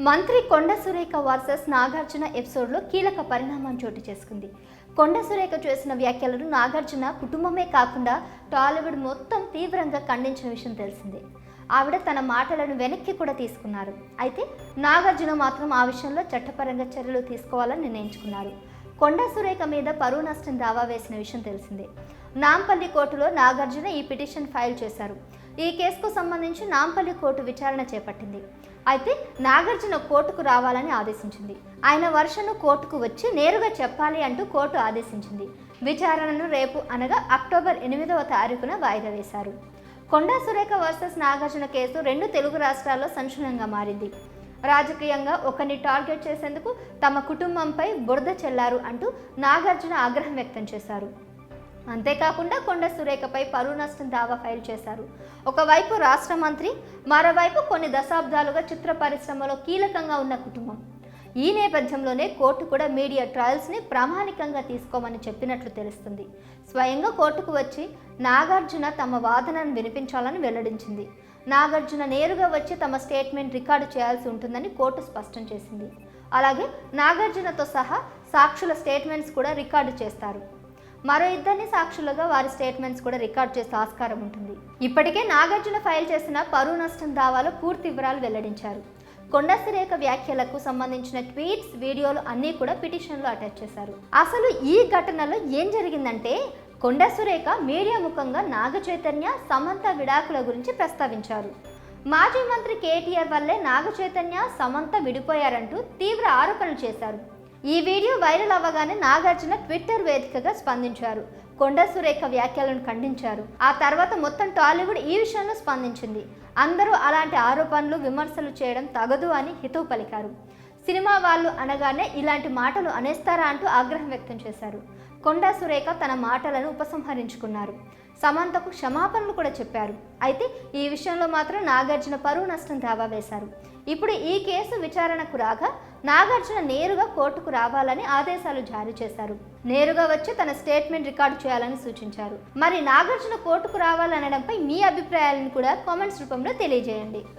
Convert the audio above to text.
మంత్రి కొండ సురేఖ వర్సెస్ నాగార్జున ఎపిసోడ్లో కీలక పరిణామం చోటు చేసుకుంది. కొండ సురేఖ చేసిన వ్యాఖ్యలను నాగార్జున కుటుంబమే కాకుండా టాలీవుడ్ మొత్తం తీవ్రంగా ఖండించిన విషయం తెలిసిందే. ఆవిడ తన మాటలను వెనక్కి కూడా తీసుకున్నారు. అయితే నాగార్జున మాత్రం ఆ విషయంలో చట్టపరంగా చర్యలు తీసుకోవాలని నిర్ణయించుకున్నారు. కొండ సురేఖ మీద పరువు నష్టం దావా వేసిన విషయం తెలిసిందే. నాంపల్లి కోర్టులో నాగార్జున ఈ పిటిషన్ ఫైల్ చేశారు. ఈ కేసుకు సంబంధించి నాంపల్లి కోర్టు విచారణ చేపట్టింది. అయితే నాగార్జున కోర్టుకు రావాలని ఆదేశించింది. ఆయన వర్షను కోర్టుకు వచ్చి నేరుగా చెప్పాలి అంటూ కోర్టు ఆదేశించింది. విచారణను రేపు అనగా అక్టోబర్ 8వ తారీఖున వాయిదా వేశారు. కొండ సురేఖ వర్సెస్ నాగార్జున కేసు రెండు తెలుగు రాష్ట్రాల్లో సంచలనంగా మారింది. రాజకీయంగా ఒకరిని టార్గెట్ చేసేందుకు తమ కుటుంబంపై బురద చెల్లారు అంటూ నాగార్జున ఆగ్రహం వ్యక్తం చేశారు. అంతేకాకుండా కొండ సురేఖపై పరువు నష్టం దావా ఫైల్ చేశారు. ఒకవైపు రాష్ట్ర మంత్రి, మరోవైపు కొన్ని దశాబ్దాలుగా చిత్ర పరిశ్రమలో కీలకంగా ఉన్న కుటుంబం. ఈ నేపథ్యంలోనే కోర్టు కూడా మీడియా ట్రయల్స్ని ప్రామాణికంగా తీసుకోమని చెప్పినట్లు తెలుస్తుంది. స్వయంగా కోర్టుకు వచ్చి నాగార్జున తమ వాదనను వినిపించాలని వెల్లడించింది. నాగార్జున నేరుగా వచ్చి తమ స్టేట్మెంట్ రికార్డు చేయాల్సి ఉంటుందని కోర్టు స్పష్టం చేసింది. అలాగే నాగార్జునతో సహా సాక్షుల స్టేట్మెంట్స్ కూడా రికార్డు చేస్తారు. మరో ఇద్దరిని సాక్షులుగా వారి స్టేట్మెంట్స్ కూడా రికార్డ్ చేసే ఆస్కారం ఉంటుంది. ఇప్పటికే నాగార్జున ఫైల్ చేసిన పరువు నష్టం దావాలో పూర్తి వివరాలు వెల్లడించారు. కొండ సురేఖ వ్యాఖ్యలకు సంబంధించిన ట్వీట్స్, వీడియోలు అన్నీ కూడా పిటిషన్లో అటాచ్ చేశారు. అసలు ఈ ఘటనలో ఏం జరిగిందంటే, కొండ సురేఖ మీడియా ముఖంగా నాగ చైతన్య, సమంత విడాకుల గురించి ప్రస్తావించారు. మాజీ మంత్రి కేటీఆర్ వల్లే నాగ చైతన్య, సమంత విడిపోయారంటూ తీవ్ర ఆరోపణలు చేశారు. ఈ వీడియో వైరల్ అవ్వగానే నాగార్జున ట్విట్టర్ వేదికగా స్పందించారు. కొండ సురేఖ వ్యాఖ్యలను ఖండించారు. ఆ తర్వాత మొత్తం టాలీవుడ్ ఈ విషయంలో స్పందించింది. అందరూ అలాంటి ఆరోపణలు, విమర్శలు చేయడం తగదు అని హితవు పలికారు. సినిమా వాళ్ళు అనగానే ఇలాంటి మాటలు అనేస్తారా అంటూ ఆగ్రహం వ్యక్తం చేశారు. కొండ సురేఖ తన మాటలను ఉపసంహరించుకున్నారు. సమంతకు క్షమాపణలు కూడా చెప్పారు. అయితే ఈ విషయంలో మాత్రం నాగార్జున పరువు నష్టం దావా వేశారు. ఇప్పుడు ఈ కేసు విచారణకు రాగా నాగార్జున నేరుగా కోర్టుకు రావాలని ఆదేశాలు జారీ చేశారు. నేరుగా వచ్చి తన స్టేట్మెంట్ రికార్డు చేయాలని సూచించారు. మరి నాగార్జున కోర్టుకు రావాలనడంపై మీ అభిప్రాయాలను కూడా కామెంట్స్ రూపంలో తెలియజేయండి.